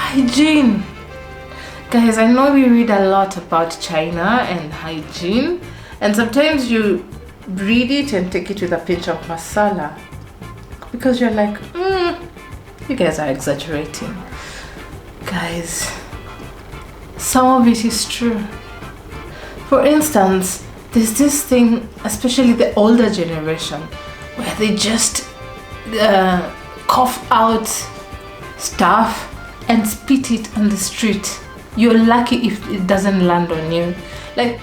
Hygiene. Guys, I know we read a lot about China and hygiene, and sometimes you read it and take it with a pinch of masala because you're like, you guys are exaggerating. Guys, some of it is true. For instance, there's this thing, especially the older generation, where they just cough out stuff and spit it on the street. You're lucky if it doesn't land on you. Like,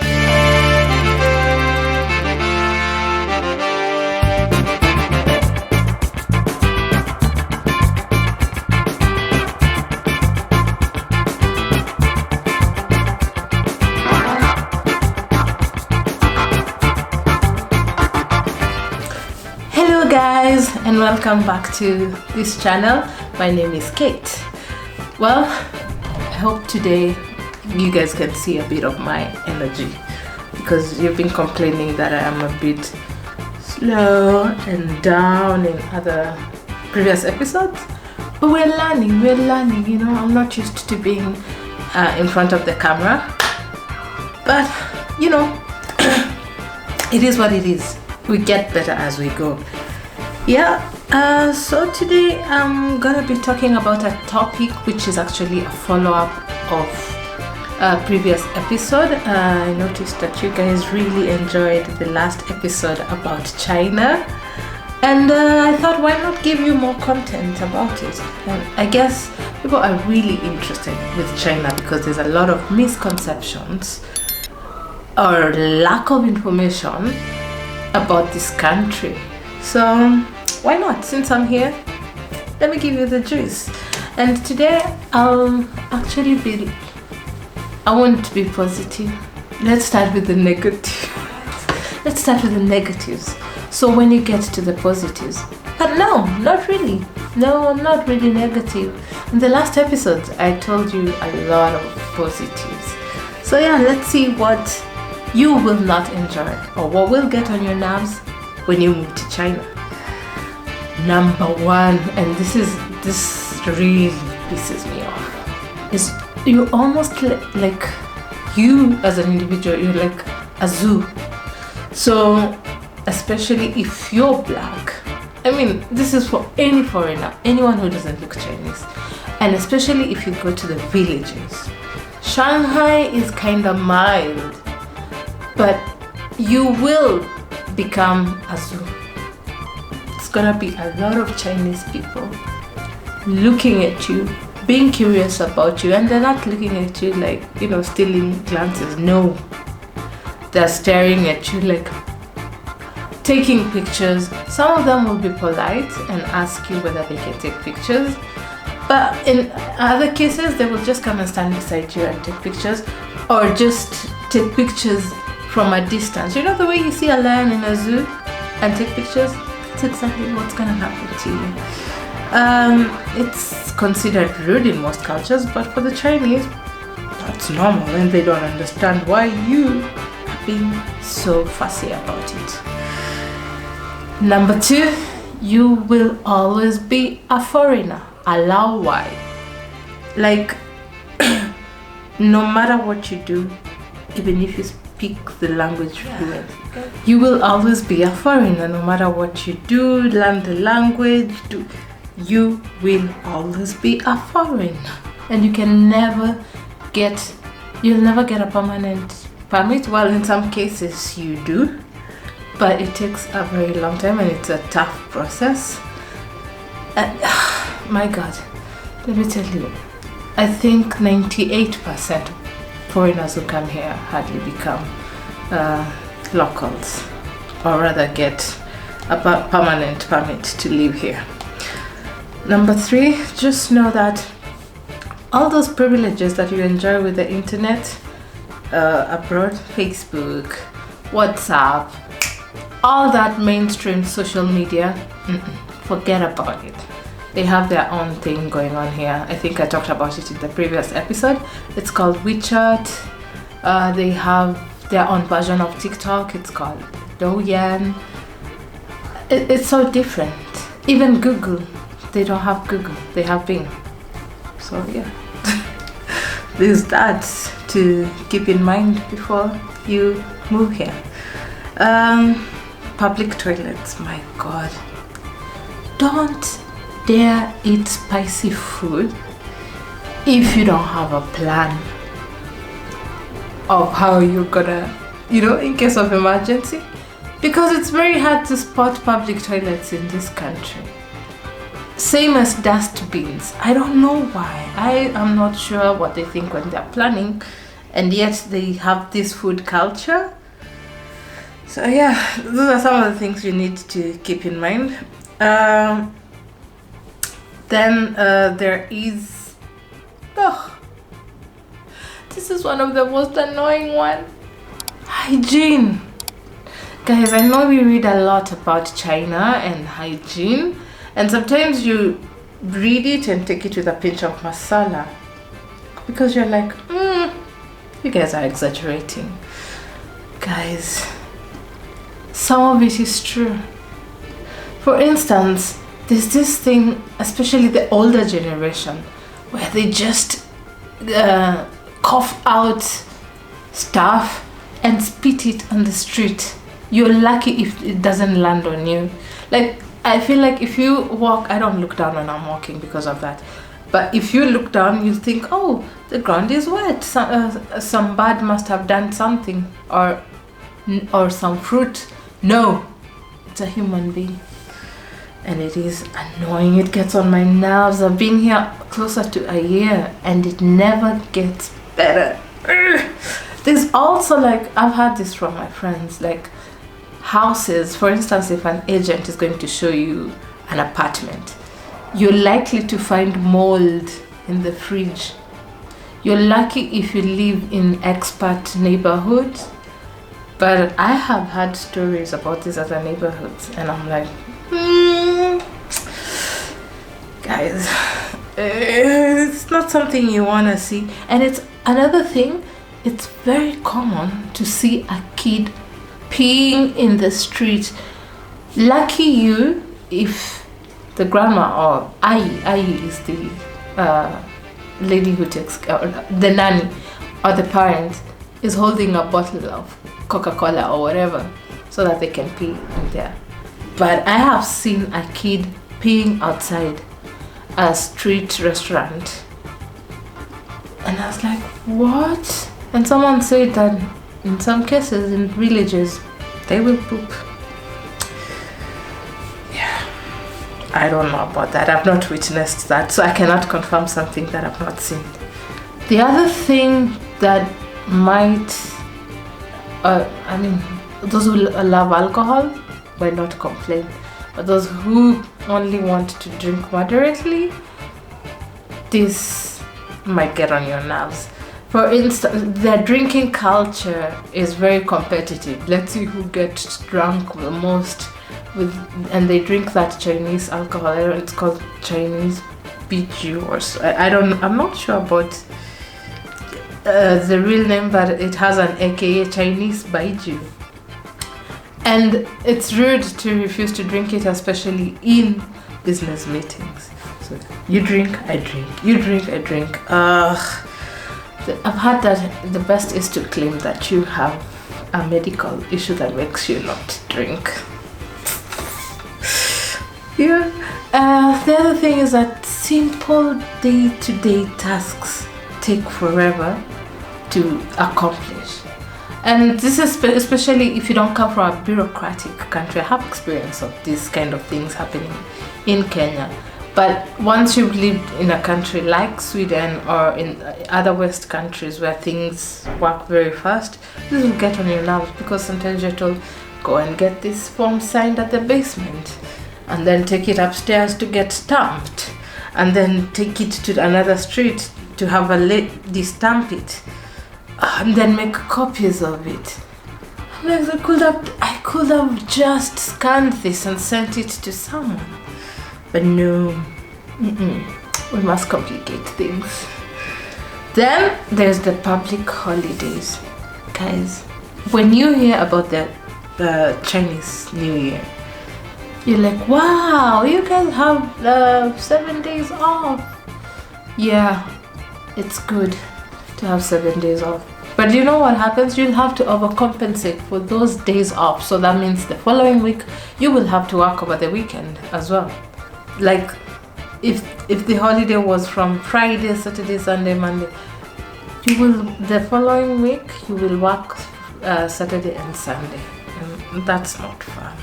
hello guys, and welcome back to this channel. My name is Kate. Well, I hope today you guys can see a bit of my energy, because you've been complaining that I am a bit slow and down in other previous episodes, but we're learning, you know. I'm not used to being in front of the camera, but you know, it is what it is. We get better as we go. So today I'm gonna be talking about a topic which is actually a follow-up of a previous episode. I noticed that you guys really enjoyed the last episode about China, and I thought, why not give you more content about it? And I guess people are really interested with China because there's a lot of misconceptions or lack of information about this country. So why not? Since I'm here, let me give you the juice. And today I want to be positive. Let's start with the negative. Let's start with the negatives, so when you get to the positives. But no, not really. No, I'm not really negative. In the last episode I told you a lot of positives. So yeah, let's see what you will not enjoy or what will get on your nerves when you move to China. Number one, and this really pisses me off, is you almost like you as an individual, you're like a zoo. So especially if you're black, I mean, this is for any foreigner, anyone who doesn't look Chinese, and especially if you go to the villages. Shanghai is kind of mild, but you will become a zoo. It's gonna be a lot of Chinese people looking at you, being curious about you, and they're not looking at you like, you know, stealing glances. No, they're staring at you, like taking pictures. Some of them will be polite and ask you whether they can take pictures, but in other cases they will just come and stand beside you and take pictures, or just take pictures from a distance. You know the way you see a lion in a zoo and take pictures? That's exactly what's gonna happen to you. It's considered rude in most cultures, but for the Chinese, that's normal, and they don't understand why you are being so fussy about it. Number two, you will always be a foreigner. Allow why. Like, no matter what you do, even if you speak the language fluent, you will always be a foreigner. No matter what you do, learn the language, you will always be a foreigner, and you'll never get a permanent permit. Well, in some cases you do, but it takes a very long time and it's a tough process. And my God, let me tell you, I think 98% of foreigners who come here hardly become locals, or rather get a permanent permit to live here. Number three, just know that all those privileges that you enjoy with the internet abroad, Facebook, WhatsApp, all that mainstream social media, forget about it. They have their own thing going on here. I think I talked about it in the previous episode. It's called WeChat. They have their own version of TikTok. It's called Douyin. It's so different. Even Google, they don't have Google. They have Bing. So yeah, There's that to keep in mind before you move here. Public toilets, my god. Don't dare eat spicy food if you don't have a plan of how you're gonna, in case of emergency, because it's very hard to spot public toilets in this country. Same as dustbins. I don't know why. I am not sure what they think when they're planning, and yet they have this food culture. So yeah, those are some of the things you need to keep in mind. Then there is, this is one of the most annoying ones. Hygiene. Guys, I know we read a lot about China and hygiene, and sometimes you read it and take it with a pinch of masala because you're like, you guys are exaggerating. Guys, some of it is true. For instance, there's this thing, especially the older generation, where they just cough out stuff and spit it on the street. You're lucky if it doesn't land on you. Like, I feel like if you walk, I don't look down when I'm walking because of that, but if you look down, you think, oh, the ground is wet, some bird must have done something, or some fruit. No, it's a human being. And it is annoying. It gets on my nerves. I've been here closer to a year and it never gets better. There's also, like, I've heard this from my friends, like houses, for instance, if an agent is going to show you an apartment, you're likely to find mold in the fridge. You're lucky if you live in expat neighborhoods, but I have had stories about these other neighborhoods and I'm like, guys, it's not something you want to see. And it's another thing, it's very common to see a kid peeing in the street. Lucky you if the grandma, or Ai is the lady who takes care, the nanny or the parent is holding a bottle of Coca-Cola or whatever so that they can pee in there. But I have seen a kid peeing outside a street restaurant and I was like, what? And someone said that in some cases in villages they will poop. Yeah, I don't know about that. I've not witnessed that, so I cannot confirm something that I've not seen. The other thing that might, those who love alcohol will not complain, but those who only want to drink moderately, this might get on your nerves. For instance, the drinking culture is very competitive. Let's see who gets drunk the most and they drink that Chinese alcohol. It's called Chinese Biju or so. I'm not sure about the real name, but it has an AKA Chinese Baiju. And it's rude to refuse to drink it, especially in business meetings. So you drink, I drink. You drink, I drink. I've heard that the best is to claim that you have a medical issue that makes you not drink. Yeah. The other thing is that simple day-to-day tasks take forever to accomplish. And this is especially if you don't come from a bureaucratic country. I have experience of these kind of things happening in Kenya. But once you've lived in a country like Sweden or in other West countries where things work very fast, this will get on your nerves because sometimes you're told, go and get this form signed at the basement and then take it upstairs to get stamped and then take it to another street to have a lady stamp it and then make copies of it. I'm like, I could have just scanned this and sent it to someone. But no, we must complicate things. Then there's the public holidays. Guys, when you hear about the Chinese New Year, you're like, wow, you guys have 7 days off. Yeah, it's good to have 7 days off. But you know what happens? You'll have to overcompensate for those days off. So that means the following week you will have to work over the weekend as well. Like if the holiday was from Friday, Saturday, Sunday, Monday, the following week you will work Saturday and Sunday. And that's not fun.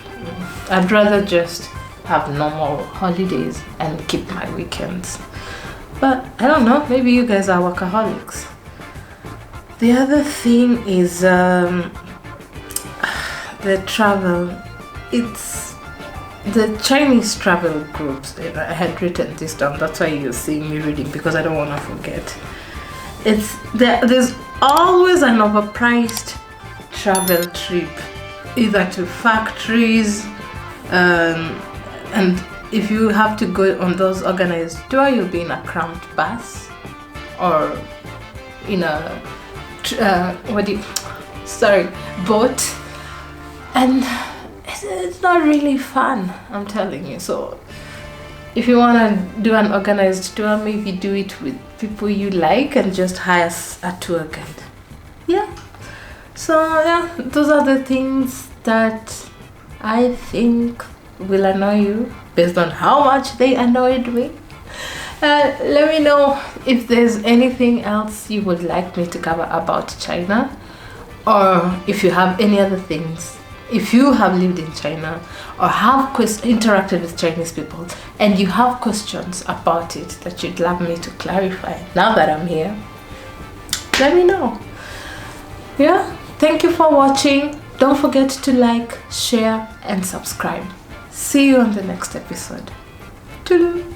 I'd rather just have normal holidays and keep my weekends. But I don't know, maybe you guys are workaholics. The other thing is the travel. It's the Chinese travel groups. I had written this down. That's why you're seeing me reading, because I don't want to forget. There's always an overpriced travel trip, either to factories, and if you have to go on those organized tour, you'll be in a cramped bus or in a boat, and it's not really fun, I'm telling you. So if you want to do an organized tour, maybe do it with people you like and just hire a tour guide. Yeah, so yeah, those are the things that I think will annoy you based on how much they annoyed me. Let me know if there's anything else you would like me to cover about China, or if you have any other things. If you have lived in China or have interacted with Chinese people and you have questions about it that you'd love me to clarify now that I'm here, let me know. Yeah, thank you for watching. Don't forget to like, share and subscribe. See you on the next episode. Toodaloo.